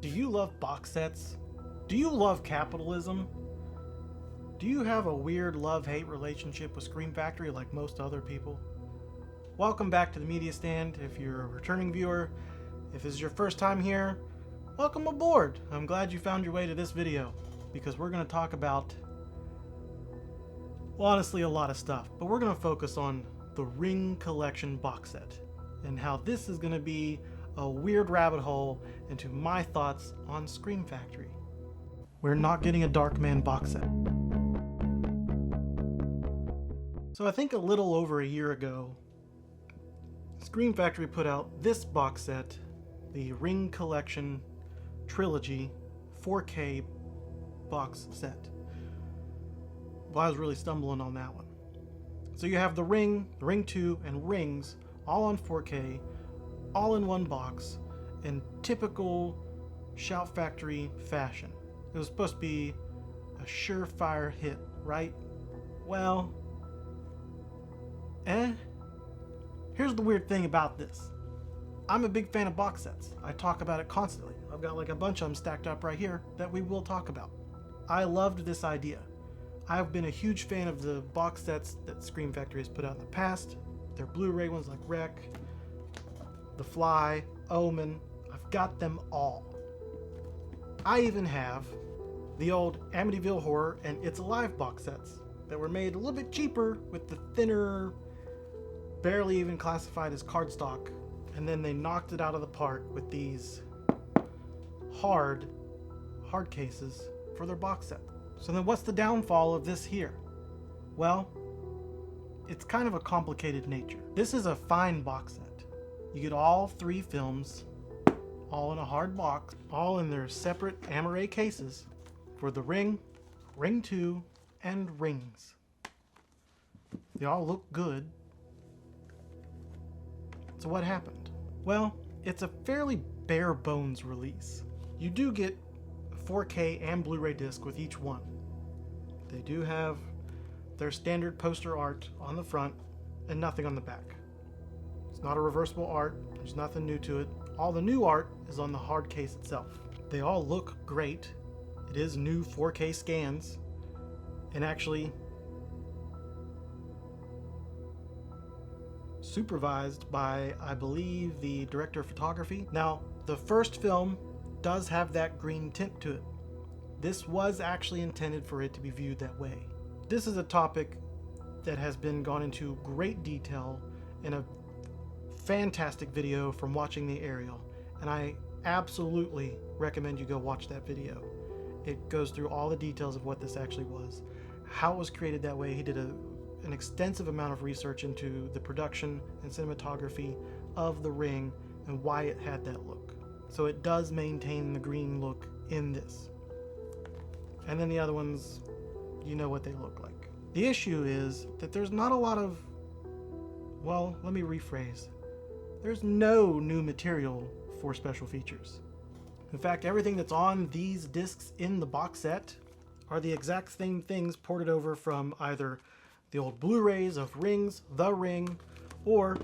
Do you love box sets? Do you love capitalism? Do you have a weird love-hate relationship with Scream Factory like most other people? Welcome back to the Media Stand. If you're a returning viewer, if this is your first time here, welcome aboard. I'm glad you found your way to this video because we're going to talk about, well, honestly, a lot of stuff, but we're going to focus on the Ring Collection box set and how this is going to be a weird rabbit hole into my thoughts on Scream Factory. We're not getting a Darkman box set. So I think a little over a year ago, Scream Factory put out this box set, the Ring Collection Trilogy 4K box set. Well, I was really stumbling on that one. So you have the Ring 2, and Rings all on 4K, all in one box, in typical Shout Factory fashion. It was supposed to be a surefire hit, right? Well, here's the weird thing about this. I'm a big fan of box sets. I talk about it constantly. I've got like a bunch of them stacked up right here that we will talk about. I loved this idea. I've been a huge fan of the box sets that Scream Factory has put out in the past. Their Blu-ray ones like Wreck, The Fly, Omen. I've got them all. I even have the old Amityville Horror and It's Alive box sets that were made a little bit cheaper with the thinner, barely even classified as cardstock, and then they knocked it out of the park with these hard cases for their box set. So then what's the downfall of this here? Well, it's kind of a complicated nature. This is a fine box set. You get all 3 films, all in a hard box, all in their separate Amaray cases for the Ring, Ring 2, and Rings. They all look good. So what happened? Well, it's a fairly bare bones release. You do get 4K and Blu-ray disc with each one. They do have their standard poster art on the front and nothing on the back. It's not a reversible art. There's nothing new to it. All the new art is on the hard case itself. They all look great. It is new 4K scans, and actually supervised by, I believe, the director of photography. Now, the first film does have that green tint to it. This was actually intended for it to be viewed that way. This is a topic that has been gone into great detail in a fantastic video from watching the aerial, and I absolutely recommend you go watch that video. It goes through all the details of what this actually was, how it was created that way. He did an extensive amount of research into the production and cinematography of the Ring and why it had that look. So it does maintain the green look in this. And then the other ones, you know what they look like. The issue is that there's not a lot of, well, let me rephrase. There's no new material for special features. In fact, everything that's on these discs in the box set are the exact same things ported over from either the old Blu-rays of Rings, The Ring, or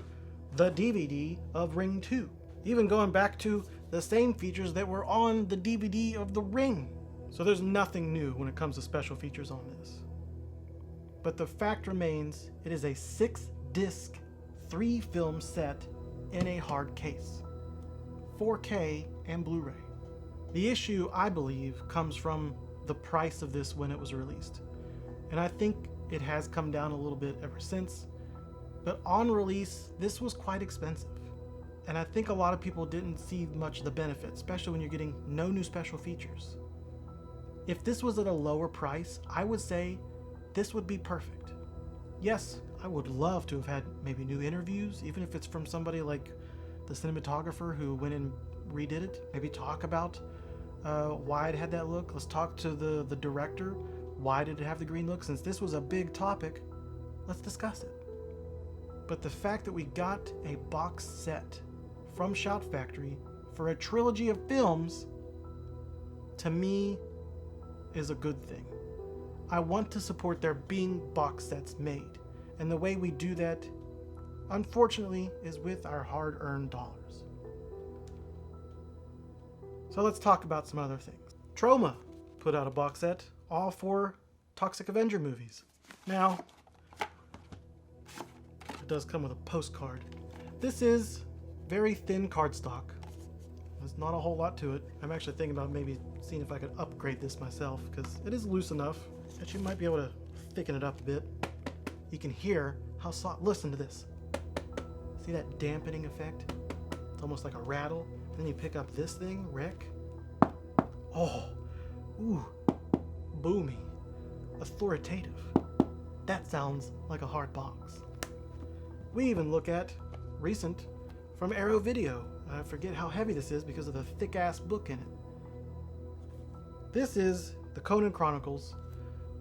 the DVD of Ring 2. Even going back to the same features that were on the DVD of The Ring. So there's nothing new when it comes to special features on this. But the fact remains, it is a 6-disc, 3-film set in a hard case. 4K and Blu-ray. The issue, I believe, comes from the price of this when it was released. And I think it has come down a little bit ever since. But on release, this was quite expensive. And I think a lot of people didn't see much of the benefit, especially when you're getting no new special features. If this was at a lower price, I would say this would be perfect. Yes, I would love to have had maybe new interviews, even if it's from somebody like the cinematographer who went and redid it. Maybe talk about why it had that look. Let's talk to the director. Why did it have the green look? Since this was a big topic, let's discuss it. But the fact that we got a box set from Shout Factory for a trilogy of films, to me, is a good thing. I want to support there being box sets made, and the way we do that, unfortunately, is with our hard-earned dollars. So So let's talk about some other things. Troma put out a box set, all 4 Toxic Avenger movies. Now, it does come with a postcard. This is very thin cardstock. There's not a whole lot to it. I'm actually thinking about maybe seeing if I could upgrade this myself, because it is loose enough that you might be able to thicken it up a bit. You can hear how soft. Listen to this. See that dampening effect? It's almost like a rattle. Then you pick up this thing, Rick. Oh, ooh, boomy, authoritative. That sounds like a hard box. We even look at recent from Arrow Video. I forget how heavy this is because of the thick ass book in it. This is the Conan Chronicles,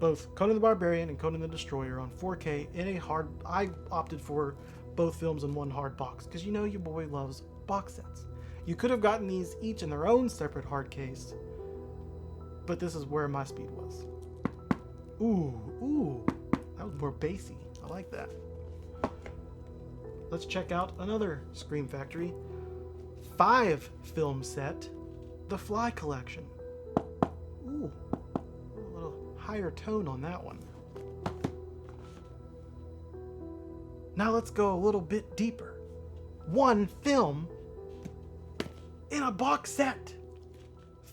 both Conan the Barbarian and Conan the Destroyer on 4K in a hard. I opted for both films in one hard box because you know your boy loves box sets. You could have gotten these each in their own separate hard case, but this is where my speed was. Ooh, that was more bassy. I like that. Let's check out another Scream Factory 5 film set, The Fly Collection. Ooh, a little higher tone on that one. Now let's go a little bit deeper. 1 film in a box set.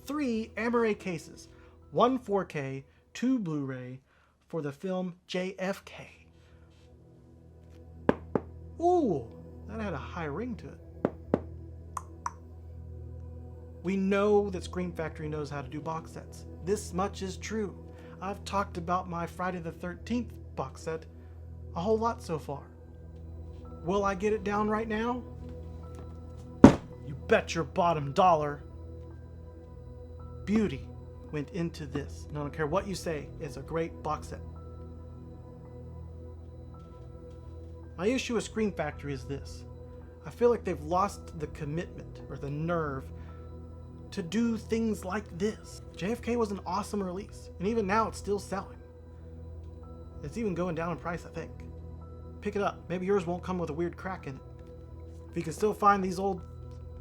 3 Amaray cases, 1 4K, 2 Blu-ray for the film JFK. Ooh, that had a high ring to it. We know that Scream Factory knows how to do box sets. This much is true. I've talked about my Friday the 13th box set a whole lot so far. Will I get it down right now? You bet your bottom dollar. Beauty went into this. And I don't care what you say, it's a great box set. My issue with Scream Factory is this. I feel like they've lost the commitment or the nerve to do things like this. JFK was an awesome release, and even now it's still selling. It's even going down in price, I think. Pick it up. Maybe yours won't come with a weird crack in it. If you can still find these old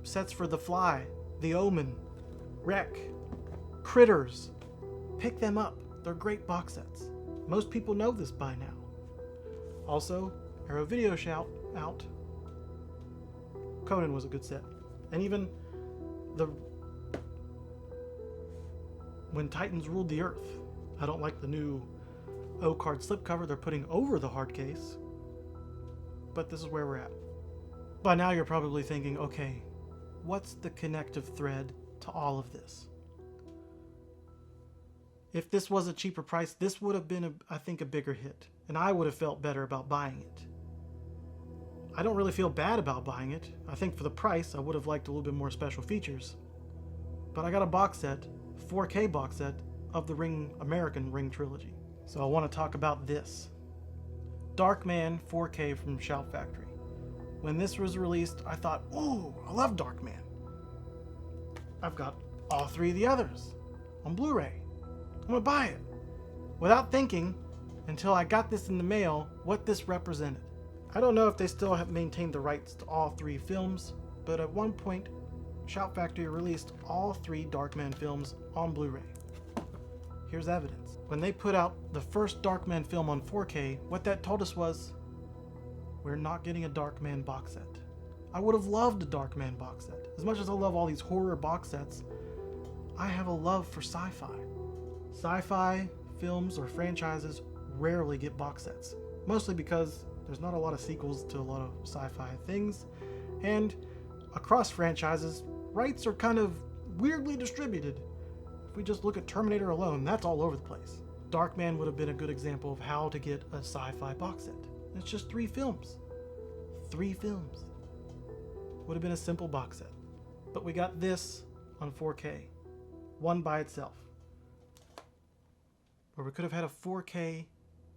sets for The Fly, The Omen, Wreck, Critters, pick them up. They're great box sets. Most people know this by now. Also, Arrow Video shout out. Conan was a good set. And even the When Titans Ruled the Earth. I don't like the new O-card slipcover they're putting over the hard case. But this is where we're at. By now you're probably thinking, okay, what's the connective thread to all of this? If this was a cheaper price, this would have been, I think, a bigger hit. And I would have felt better about buying it. I don't really feel bad about buying it. I think for the price, I would have liked a little bit more special features. But I got a box set, 4K box set, of the American Ring Trilogy. So I want to talk about this. Darkman 4K from Shout Factory. When this was released, I thought, ooh, I love Darkman. I've got all 3 of the others on Blu-ray. I'm gonna buy it. Without thinking, until I got this in the mail, what this represented. I don't know if they still have maintained the rights to all 3 films, but at one point, Shout Factory released all 3 Darkman films on Blu-ray. Here's evidence. When they put out the first Darkman film on 4K, what that told us was, we're not getting a Darkman box set. I would have loved a Darkman box set. As much as I love all these horror box sets, I have a love for sci-fi. Sci-fi films or franchises rarely get box sets, mostly because there's not a lot of sequels to a lot of sci-fi things, and across franchises, rights are kind of weirdly distributed. If we just look at Terminator alone, that's all over the place. Darkman would have been a good example of how to get a sci-fi box set. It's just 3 films. 3 films. Would have been a simple box set. But we got this on 4K, one by itself. Or we could have had a 4K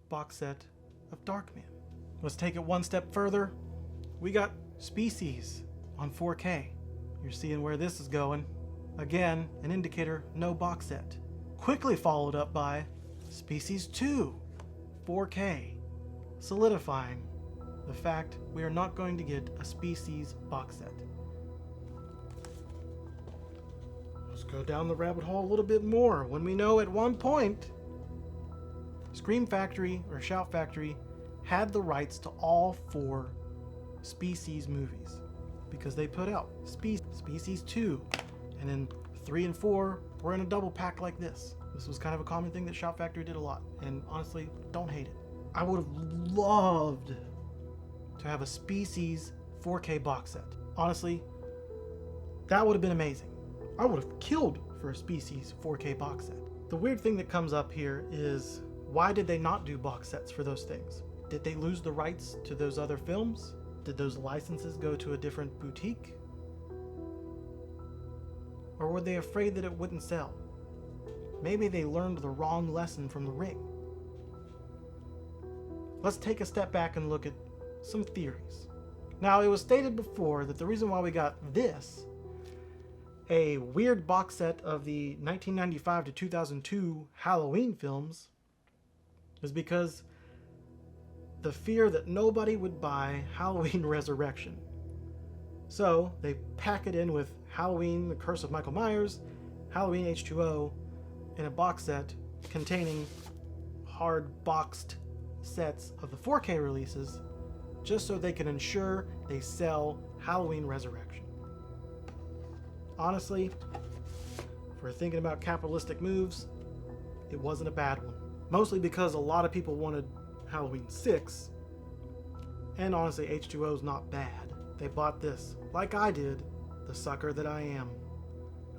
box set of Darkman. Let's take it one step further. We got Species on 4K. You're seeing where this is going. Again, an indicator, no box set. Quickly followed up by Species 2, 4K, solidifying the fact we are not going to get a Species box set. Let's go down the rabbit hole a little bit more. When we know at one point, Scream Factory or Shout Factory had the rights to all 4 Species movies because they put out Species 2, and then 3 and 4 were in a double pack like this. This was kind of a common thing that Shout Factory did a lot, and honestly, don't hate it. I would have loved to have a Species 4K box set. Honestly, that would have been amazing. I would have killed for a Species 4K box set. The weird thing that comes up here is, why did they not do box sets for those things? Did they lose the rights to those other films? Did those licenses go to a different boutique? Or were they afraid that it wouldn't sell? Maybe they learned the wrong lesson from The Ring. Let's take a step back and look at some theories. Now, it was stated before that the reason why we got this, a weird box set of the 1995 to 2002 Halloween films, is because the fear that nobody would buy Halloween Resurrection. So they pack it in with Halloween, The Curse of Michael Myers, Halloween H2O, in a box set containing hard boxed sets of the 4K releases, just so they can ensure they sell Halloween Resurrection. Honestly, for thinking about capitalistic moves, it wasn't a bad one. Mostly because a lot of people wanted Halloween 6, and honestly, H2O is not bad. They bought this, like I did, the sucker that I am.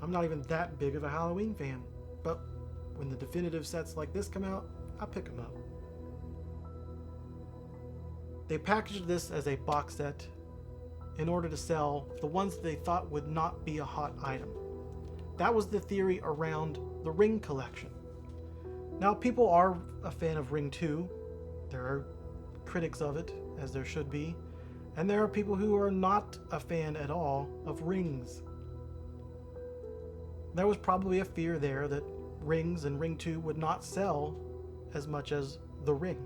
I'm not even that big of a Halloween fan, but when the definitive sets like this come out, I pick them up. They packaged this as a box set in order to sell the ones they thought would not be a hot item. That was the theory around the Ring collection. Now, people are a fan of Ring 2. There are critics of it, as there should be. And there are people who are not a fan at all of Rings. There was probably a fear there that Rings and Ring 2 would not sell as much as The Ring.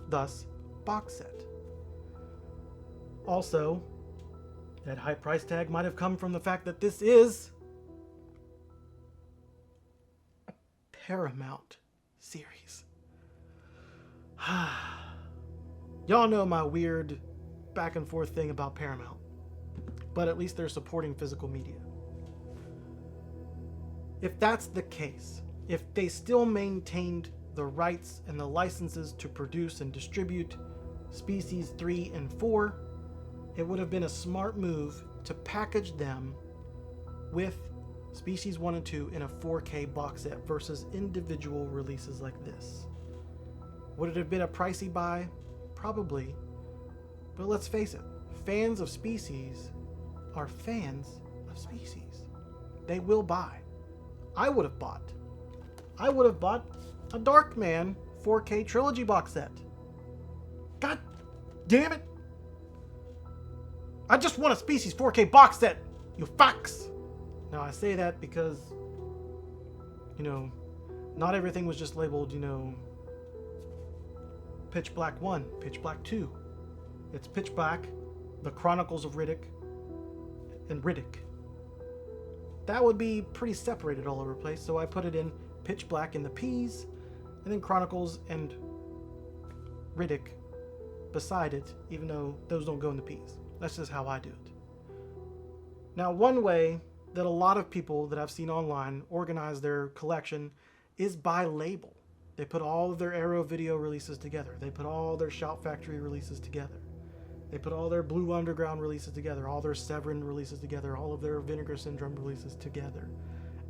Thus, box set. Also, that high price tag might have come from the fact that this is a Paramount series. Y'all know my weird back and forth thing about Paramount, but at least they're supporting physical media. If that's the case, if they still maintained the rights and the licenses to produce and distribute Species 3 and 4, it would have been a smart move to package them with Species 1 and 2 in a 4K box set versus individual releases like this. Would it have been a pricey buy? Probably. But let's face it, fans of Species are fans of Species. They will buy. I would have bought a Darkman 4K Trilogy box set. God damn it! I just want a Species 4K box set, you fucks! Now I say that because, not everything was just labeled, Pitch Black 1, Pitch Black 2. It's Pitch Black, The Chronicles of Riddick, and Riddick. That would be pretty separated all over the place, so I put it in Pitch Black in the P's, and then Chronicles and Riddick beside it, even though those don't go in the P's. That's just how I do it. Now, one way that a lot of people that I've seen online organize their collection is by label. They put all of their Arrow Video releases together. They put all their Shout Factory releases together. They put all their Blue Underground releases together, all their Severin releases together, all of their Vinegar Syndrome releases together.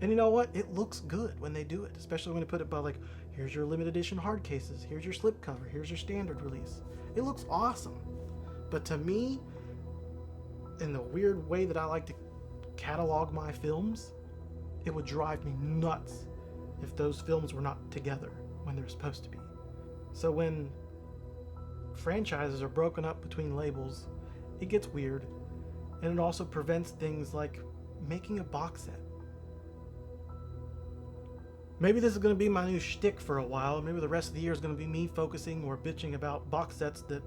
And you know what? It looks good when they do it, especially when they put it by here's your limited edition hard cases, here's your slipcover, here's your standard release. It looks awesome. But to me, in the weird way that I like to catalog my films, it would drive me nuts if those films were not together when they're supposed to be. So when franchises are broken up between labels, it gets weird, and it also prevents things like making a box set. Maybe this is going to be my new shtick for a while. Maybe the rest of the year is going to be me focusing or bitching about box sets that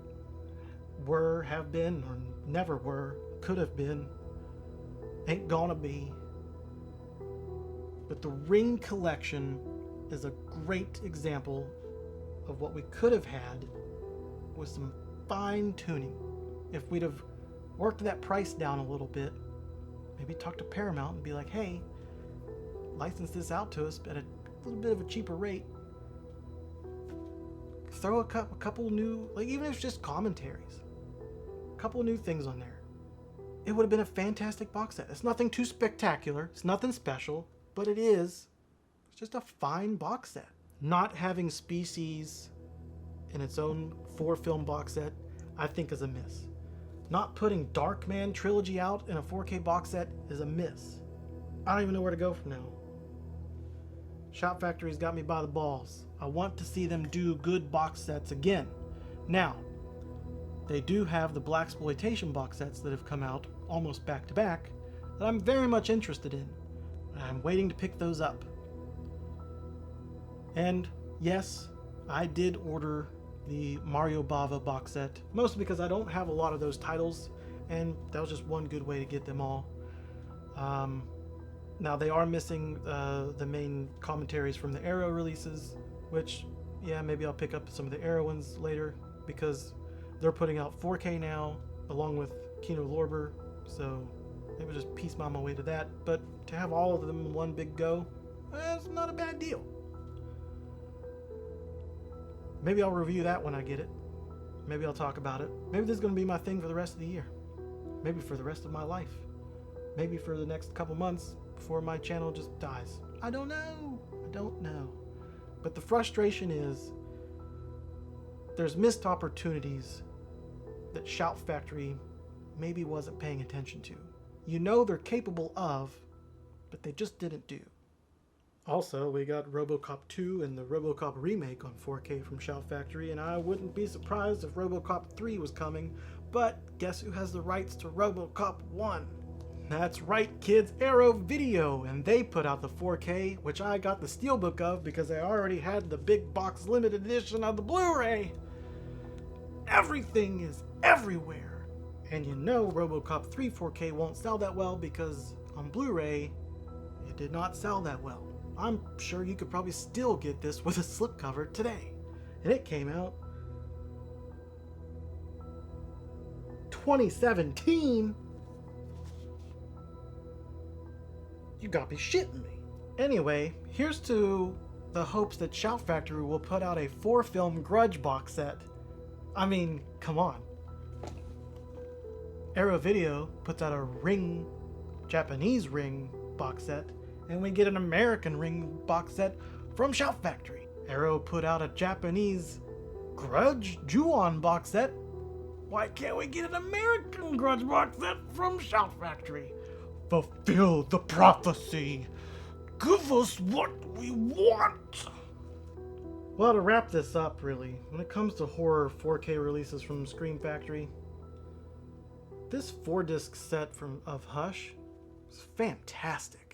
were, have been, or never were, could have been, ain't gonna be. But the Ring collection is a great example of what we could have had with some fine tuning. If we'd have worked that price down a little bit, maybe talk to Paramount and be like, hey, license this out to us at a little bit of a cheaper rate. Throw a couple new, like even if it's just commentaries, a couple new things on there. It would have been a fantastic box set. It's nothing too spectacular. It's nothing special, but it's just a fine box set. Not having Species in its own 4-film box set, I think is a miss. Not putting Darkman Trilogy out in a 4K box set is a miss. I don't even know where to go from now. Shout Factory's got me by the balls. I want to see them do good box sets again. Now, they do have the blaxploitation box sets that have come out almost back to back that I'm very much interested in. I'm waiting to pick those up. And yes, I did order the Mario Bava box set, mostly because I don't have a lot of those titles, and that was just one good way to get them all. Now they are missing the main commentaries from the Arrow releases, which, yeah, maybe I'll pick up some of the Arrow ones later, because they're putting out 4K now, along with Kino Lorber, so maybe just piecemeal my way to that. But to have all of them in one big go, it's not a bad deal. Maybe I'll review that when I get it. Maybe I'll talk about it. Maybe this is going to be my thing for the rest of the year. Maybe for the rest of my life. Maybe for the next couple months before my channel just dies. I don't know. But the frustration is there's missed opportunities that Shout Factory maybe wasn't paying attention to. You know they're capable of, but they just didn't do. Also, we got RoboCop 2 and the RoboCop remake on 4K from Shout Factory, and I wouldn't be surprised if RoboCop 3 was coming, but guess who has the rights to RoboCop 1? That's right, kids, Arrow Video, and they put out the 4K, which I got the steelbook of because I already had the big box limited edition of the Blu-ray. Everything is everywhere. And you know RoboCop 3 4K won't sell that well because on Blu-ray, it did not sell that well. I'm sure you could probably still get this with a slipcover today. And it came out 2017. You gotta be shitting me. Anyway, here's to the hopes that Shout Factory will put out a 4-film Grudge box set. I mean, come on. Arrow Video puts out a Ring, Japanese Ring box set, and we get an American Ring box set from Shout Factory. Arrow put out a Japanese Grudge Ju-On box set. Why can't we get an American Grudge box set from Shout Factory? Fulfill the prophecy. Give us what we want. Well, to wrap this up, really, when it comes to horror 4K releases from Scream Factory, this 4-disc set of Hush is fantastic.